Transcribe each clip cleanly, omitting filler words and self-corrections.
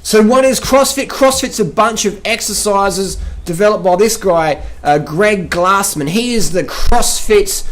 So what is CrossFit? CrossFit's a bunch of exercises developed by this guy, Greg Glassman. He is the CrossFit's,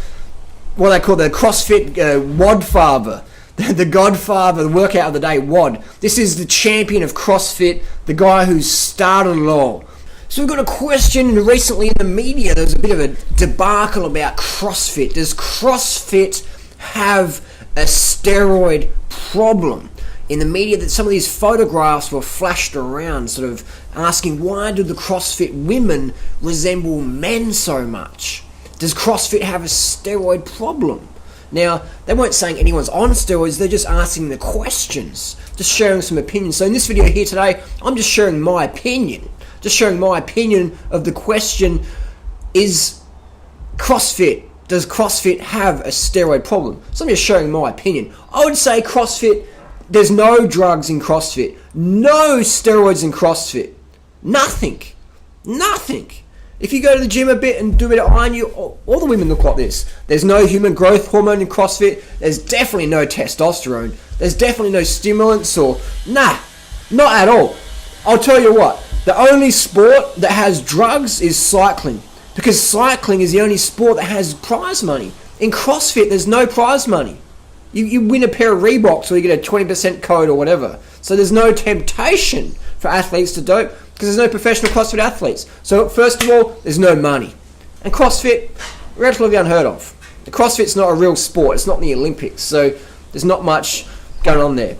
what they call the CrossFit Wadfather. The godfather, the workout of the day, WOD. This is the champion of CrossFit, the guy who started it all. So we've got a question recently in the media. There's a bit of a debacle about CrossFit. Does CrossFit have a steroid problem? In the media, that some of these photographs were flashed around, sort of asking, why do the CrossFit women resemble men so much? Does CrossFit have a steroid problem? Now, they weren't saying anyone's on steroids, they're just asking the questions, just sharing some opinions. So in this video here today, I'm just sharing my opinion. Just sharing my opinion of the question, does CrossFit have a steroid problem? So I'm just sharing my opinion. I would say CrossFit, there's no drugs in CrossFit, no steroids in CrossFit, nothing. If you go to the gym a bit and do a bit of iron, all the women look like this. There's no human growth hormone in CrossFit. There's definitely no testosterone. There's definitely no stimulants not at all. I'll tell you what, the only sport that has drugs is cycling, because cycling is the only sport that has prize money. In CrossFit, there's no prize money. You win a pair of Reeboks or you get a 20% code or whatever. So there's no temptation for athletes to dope, because there's no professional CrossFit athletes. So first of all, there's no money. And CrossFit, relatively unheard of. The CrossFit's not a real sport. It's not in the Olympics. So there's not much going on there.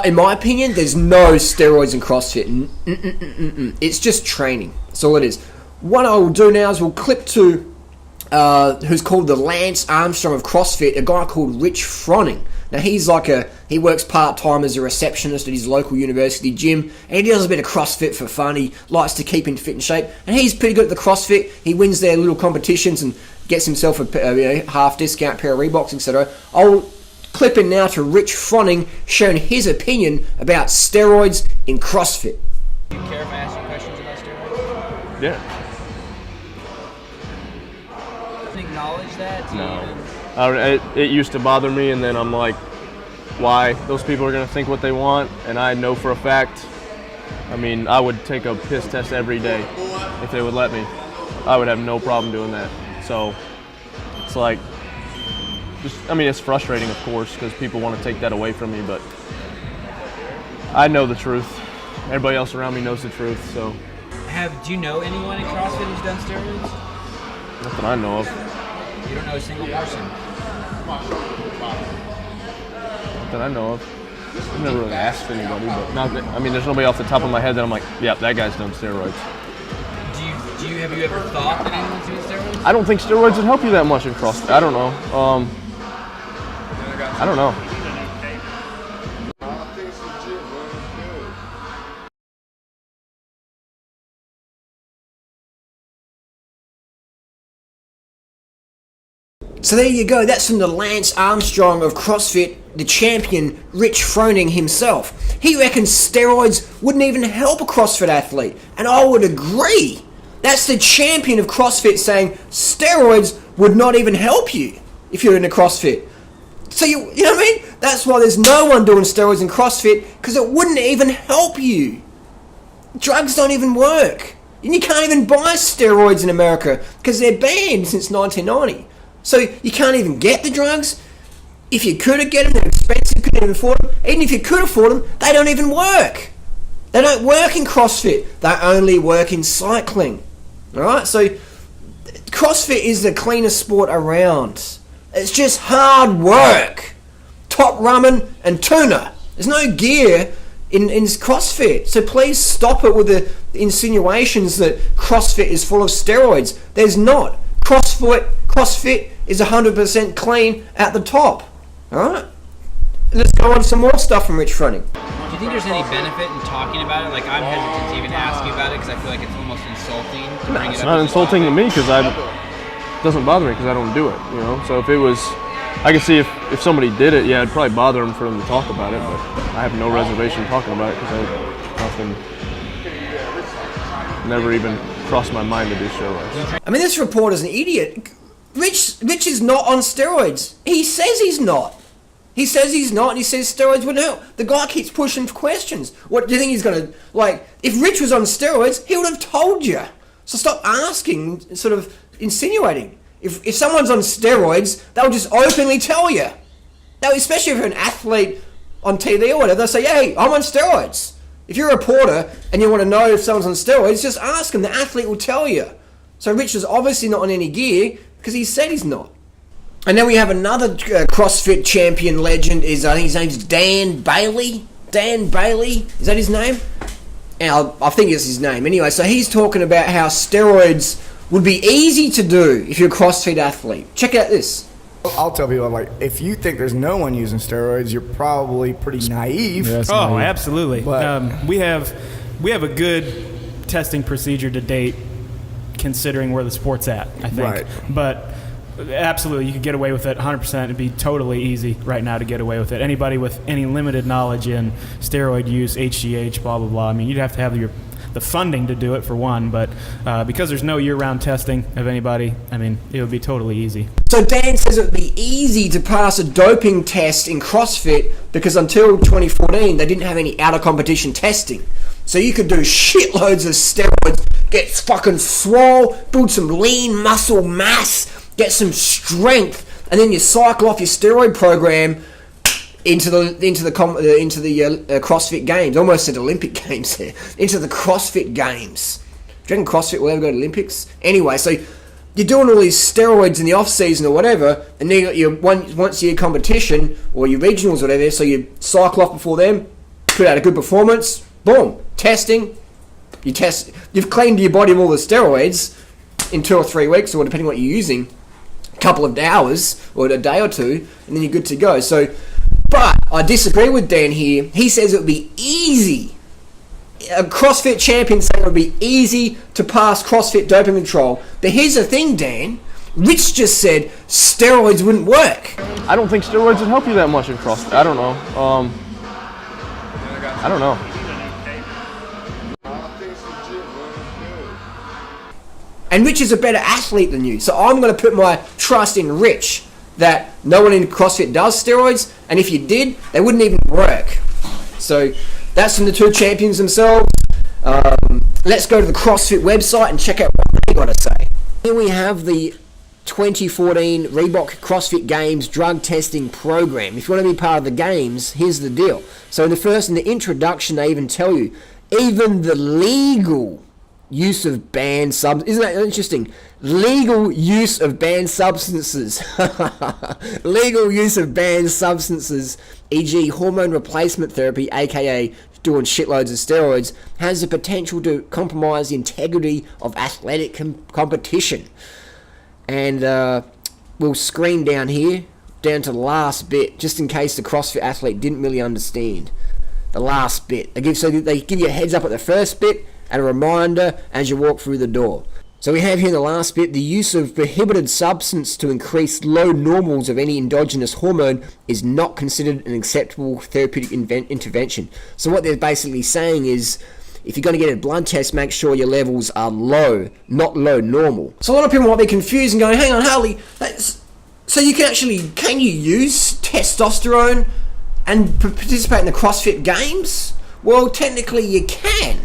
In my opinion, there's no steroids in CrossFit. It's just training. That's all it is. What I will do now is we'll clip to who's called the Lance Armstrong of CrossFit, a guy called Rich Froning. Now he works part-time as a receptionist at his local university gym, and he does a bit of CrossFit for fun. He likes to keep in fit and shape, and he's pretty good at the CrossFit. He wins their little competitions and gets himself a half discount pair of Reeboks, etc. I'll clip in now to Rich Froning sharing his opinion about steroids in CrossFit. Do you care if I ask you questions about steroids? Yeah. Acknowledge that? No. It used to bother me, and then I'm like, why? Those people are going to think what they want, and I know for a fact, I would take a piss test every day if they would let me. I would have no problem doing that. So it's like, it's frustrating, of course, because people want to take that away from me, but I know the truth. Everybody else around me knows the truth, so. Do you know anyone in CrossFit who's done steroids? Not that I know of. You don't know a single person? Not that I know of. I've never really asked anybody, but there's nobody off the top of my head that I'm like, yeah, that guy's done steroids. Have you ever thought that anyone's doing steroids? I don't think steroids would help you that much in CrossFit. I don't know. I don't know. So there you go, that's from the Lance Armstrong of CrossFit, the champion, Rich Froning himself. He reckons steroids wouldn't even help a CrossFit athlete, and I would agree. That's the champion of CrossFit saying steroids would not even help you if you're in a CrossFit. So you know what I mean? That's why there's no one doing steroids in CrossFit, because it wouldn't even help you. Drugs don't even work. And you can't even buy steroids in America, because they're banned since 1990. So you can't even get the drugs. If you could get them, they're expensive, couldn't even afford them. Even if you could afford them, they don't even work. They don't work in CrossFit. They only work in cycling. Alright, so CrossFit is the cleanest sport around. It's just hard work. Top ramen and tuna. There's no gear in CrossFit. So please stop it with the insinuations that CrossFit is full of steroids. There's not. CrossFit is 100% clean at the top. Alright? Let's go on to some more stuff from Rich Froning. Do you think there's any benefit in talking about it? Like, I'm hesitant to even ask you about it because I feel like it's almost insulting to bring it up. It's not insulting to me because it doesn't bother me because I don't do it, So if it was, I could see if somebody did it, yeah, it'd probably bother them for them to talk about it, but I have no reservation talking about it because never even crossed my mind to do steroids. This reporter's an idiot. Rich is not on steroids. He says he's not. He says he's not, and he says steroids wouldn't help. The guy keeps pushing for questions. What do you think he's going to, like, if Rich was on steroids, he would have told you. So stop asking, sort of insinuating. If someone's on steroids, they'll just openly tell you. Now, especially if you're an athlete on TV or whatever, they'll say, hey, I'm on steroids. If you're a reporter and you want to know if someone's on steroids, just ask them. The athlete will tell you. So Rich is obviously not on any gear because he said he's not. And then we have another CrossFit champion legend. I think his name's Dan Bailey. Dan Bailey, is that his name? And I think it's his name. Anyway, so he's talking about how steroids would be easy to do if you're a CrossFit athlete. Check out this. I'll tell people, like, if you think there's no one using steroids, you're probably pretty naive. Yes, oh, absolutely. But we have a good testing procedure to date, considering where the sport's at, I think. Right. But absolutely, you could get away with it 100%. It'd be totally easy right now to get away with it. Anybody with any limited knowledge in steroid use, HGH, blah, blah, blah. I mean, you'd have to have the funding to do it, for one, but because there's no year-round testing of anybody, I mean, it would be totally easy. So Dan says it would be easy to pass a doping test in CrossFit because until 2014, they didn't have any out-of-competition testing. So you could do shitloads of steroids, get fucking swole, build some lean muscle mass, get some strength, and then you cycle off your steroid program into the CrossFit Games. Almost said Olympic Games there. Into the CrossFit Games. Do you reckon CrossFit will ever go to Olympics? Anyway, so you're doing all these steroids in the off season or whatever, and then you once your competition or your regionals or whatever, so you cycle off before them, put out a good performance, boom, testing. You've cleaned your body of all the steroids in 2 or 3 weeks, or depending on what you're using, a couple of hours or a day or two, and then you're good to go. So, but I disagree with Dan here. He says it would be easy. A CrossFit champion saying it would be easy to pass CrossFit doping control. But here's the thing, Dan. Rich just said steroids wouldn't work. I don't think steroids would help you that much in CrossFit. I don't know. I don't know. And Rich is a better athlete than you. So I'm going to put my trust in Rich that no one in CrossFit does steroids, and if you did, they wouldn't even work. So that's from the two champions themselves. Let's go to the CrossFit website and check out what they got to say. Here we have the 2014 Reebok CrossFit Games drug testing program. If you want to be part of the games, here's the deal. So in the introduction, they even tell you, even the legal use of banned substances. Isn't that interesting? Legal use of banned substances. Legal use of banned substances, e.g. hormone replacement therapy, aka doing shitloads of steroids, has the potential to compromise the integrity of athletic competition. And we'll screen down here, down to the last bit, just in case the CrossFit athlete didn't really understand. The last bit. They give you a heads up at the first bit, and a reminder as you walk through the door. So we have here in the last bit, the use of prohibited substance to increase low normals of any endogenous hormone is not considered an acceptable therapeutic intervention. So what they're basically saying is, if you're going to get a blood test, make sure your levels are low, not low normal. So a lot of people might be confused and going, hang on, Harley, so can you use testosterone and participate in the CrossFit Games? Well, technically you can.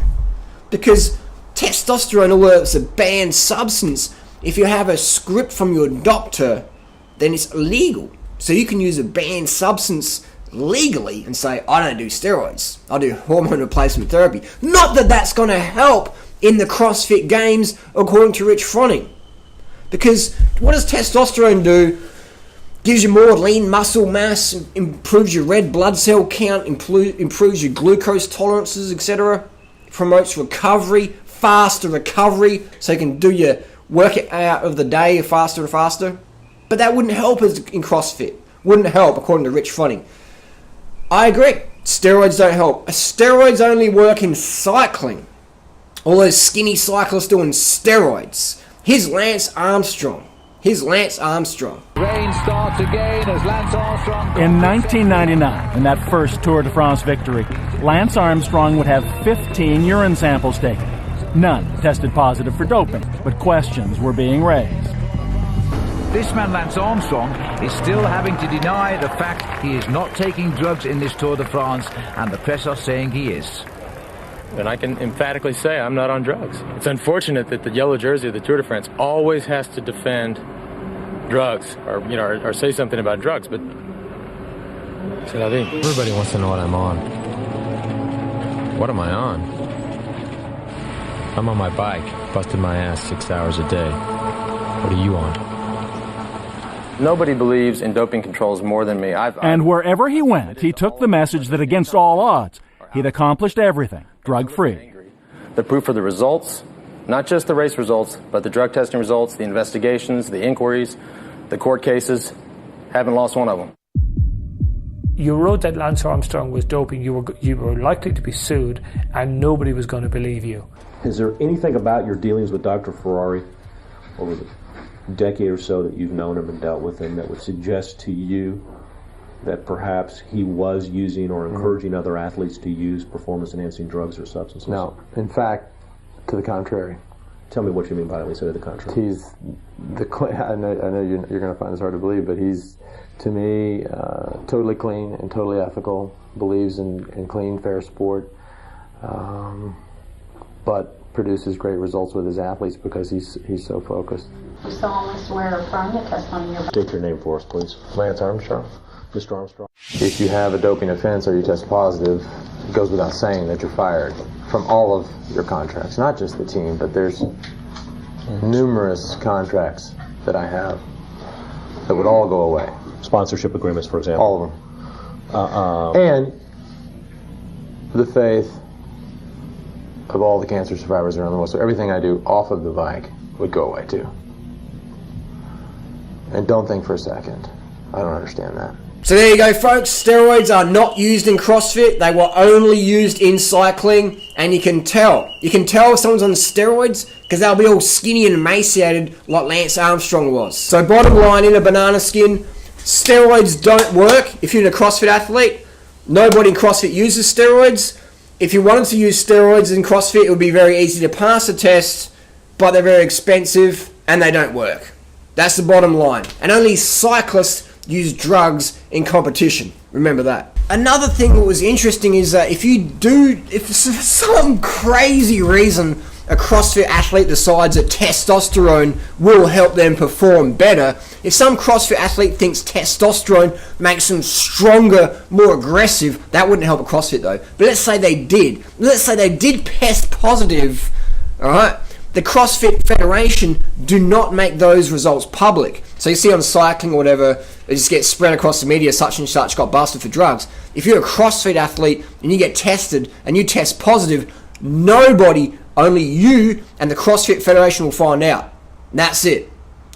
Because testosterone, although it's a banned substance, if you have a script from your doctor, then it's illegal. So you can use a banned substance legally and say, I don't do steroids, I do hormone replacement therapy. Not that that's going to help in the CrossFit Games, according to Rich Froning. Because what does testosterone do? Gives you more lean muscle mass, improves your red blood cell count, improves your glucose tolerances, etc. Promotes recovery, faster recovery, so you can do your workout of the day faster and faster. But that wouldn't help us in CrossFit. Wouldn't help, according to Rich Froning. I agree. Steroids don't help. Steroids only work in cycling. All those skinny cyclists doing steroids. Here's Lance Armstrong. Rain starts again as Lance Armstrong. In 1999, in that first Tour de France victory, Lance Armstrong would have 15 urine samples taken. None tested positive for doping, but questions were being raised. this man Lance Armstrong is still having to deny the fact he is not taking drugs in this Tour de France, and the press are saying he is. And I can emphatically say I'm not on drugs. It's unfortunate that the yellow jersey of the Tour de France always has to defend drugs or say something about drugs, but c'est la vie. Everybody wants to know what I'm on. What am I on? I'm on my bike, busting my ass 6 hours a day. What are you on? Nobody believes in doping controls more than me. And wherever he went, he took the message that against all odds, he'd accomplished everything, drug-free. The proof of the results, not just the race results, but the drug testing results, the investigations, the inquiries, the court cases, haven't lost one of them. You wrote that Lance Armstrong was doping, you were likely to be sued, and nobody was going to believe you. Is there anything about your dealings with Dr. Ferrari over the decade or so that you've known him and dealt with him that would suggest to you that perhaps he was using or encouraging other athletes to use performance-enhancing drugs or substances? No. In fact, to the contrary. Tell me what you mean by when you say to the contrary. He's I know you're going to find this hard to believe, but he's, to me, totally clean and totally ethical, believes in clean, fair sport, but produces great results with his athletes because he's so focused. You solemnly swear or affirm the testimony you're... State your name for us, please. Lance Armstrong. Mr. Armstrong. If you have a doping offense or you test positive, it goes without saying that you're fired from all of your contracts, not just the team, but there's numerous contracts that I have that would all go away. Sponsorship agreements, for example. All of them. And the faith of all the cancer survivors around the world. So everything I do off of the bike would go away too. And don't think for a second, I don't understand that. So there you go, folks. Steroids are not used in CrossFit. They were only used in cycling, and you can tell. You can tell if someone's on steroids because they'll be all skinny and emaciated like Lance Armstrong was. So bottom line, in a banana skin, steroids don't work if you're a CrossFit athlete. Nobody in CrossFit uses steroids. If you wanted to use steroids in CrossFit, it would be very easy to pass the test, but they're very expensive and they don't work. That's the bottom line. And only cyclists use drugs in competition. Remember that. Another thing that was interesting is that if for some crazy reason a CrossFit athlete decides that testosterone will help them perform better, if some CrossFit athlete thinks testosterone makes them stronger, more aggressive, that wouldn't help a CrossFit though. But let's say they did. Let's say they did test positive, alright? The CrossFit Federation do not make those results public. So you see on cycling or whatever, it just gets spread across the media, such and such got busted for drugs. If you're a CrossFit athlete and you get tested and you test positive, nobody, only you and the CrossFit Federation will find out. And that's it.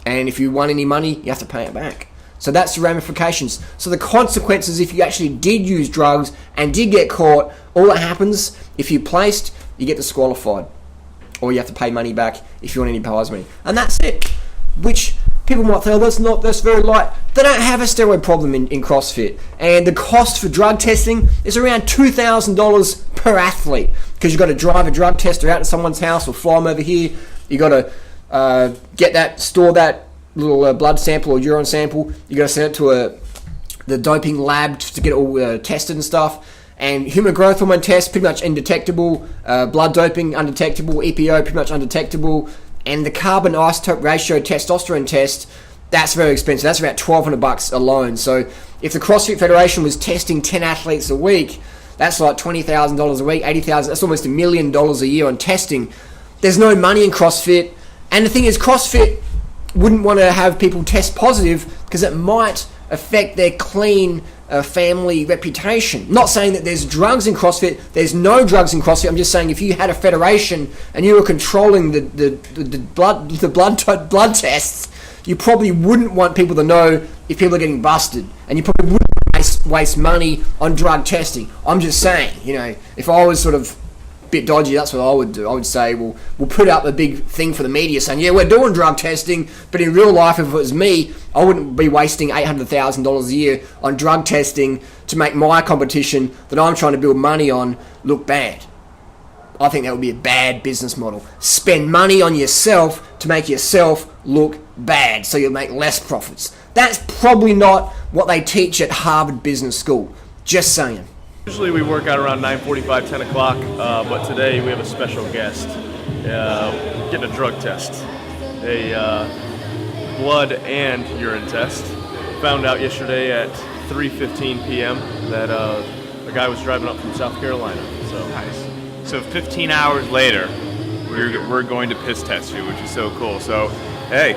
And if you want any money, you have to pay it back. So that's the ramifications. So the consequences, if you actually did use drugs and did get caught, all that happens, if you placed, you get disqualified. Or you have to pay money back if you want any prize money. And that's it. Which people might think, oh, that's very light. They don't have a steroid problem in CrossFit. And the cost for drug testing is around $2,000 per athlete. Because you've got to drive a drug tester out to someone's house or fly them over here. You've got to store that little blood sample or urine sample. You've got to send it to the doping lab to get it all tested and stuff. And human growth hormone test, pretty much undetectable. Blood doping, undetectable. EPO, pretty much undetectable. And the carbon isotope ratio testosterone test, that's very expensive. That's about $1,200 alone. So if the CrossFit Federation was testing 10 athletes a week, that's like $20,000 a week, $80,000. That's almost $1 million a year on testing. There's no money in CrossFit. And the thing is, CrossFit wouldn't want to have people test positive because it might affect their clean family reputation. Not saying that there's drugs in CrossFit. There's no drugs in CrossFit. I'm just saying if you had a federation and you were controlling the blood tests, you probably wouldn't want people to know if people are getting busted, and you probably wouldn't waste money on drug testing. I'm just saying, if I was sort of a bit dodgy, that's what I would do. I would say, we'll put up a big thing for the media saying, yeah, we're doing drug testing, but in real life, if it was me, I wouldn't be wasting $800,000 a year on drug testing to make my competition that I'm trying to build money on look bad. I think that would be a bad business model. Spend money on yourself to make yourself look bad so you'll make less profits. That's probably not what they teach at Harvard Business School. Just saying. Usually we work out around 9:45, 10 o'clock, but today we have a special guest getting a drug test, a blood and urine test. Found out yesterday at 3:15 p.m. that a guy was driving up from South Carolina. So nice. So 15 hours later, we're going to piss test you, which is so cool. So, hey,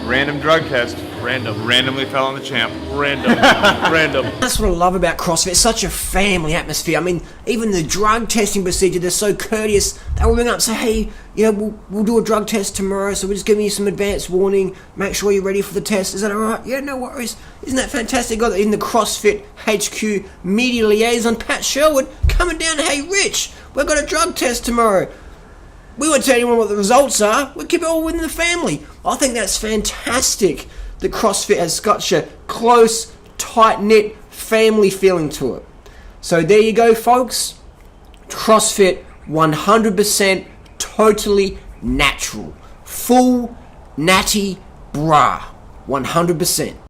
random drug test. Randomly fell on the champ. Random. That's what I love about CrossFit. It's such a family atmosphere. I mean, even the drug testing procedure, they're so courteous. They'll ring up and say, hey, we'll do a drug test tomorrow, so we're just giving you some advance warning. Make sure you're ready for the test. Is that all right? Yeah, no worries. Isn't that fantastic? Got in the CrossFit HQ media liaison, Pat Sherwood, coming down, hey, Rich, we've got a drug test tomorrow. We won't tell anyone what the results are. We'll keep it all within the family. I think that's fantastic that CrossFit has such a close, tight-knit family feeling to it. So there you go, folks. CrossFit, 100% totally natural. Full natty bra. 100%.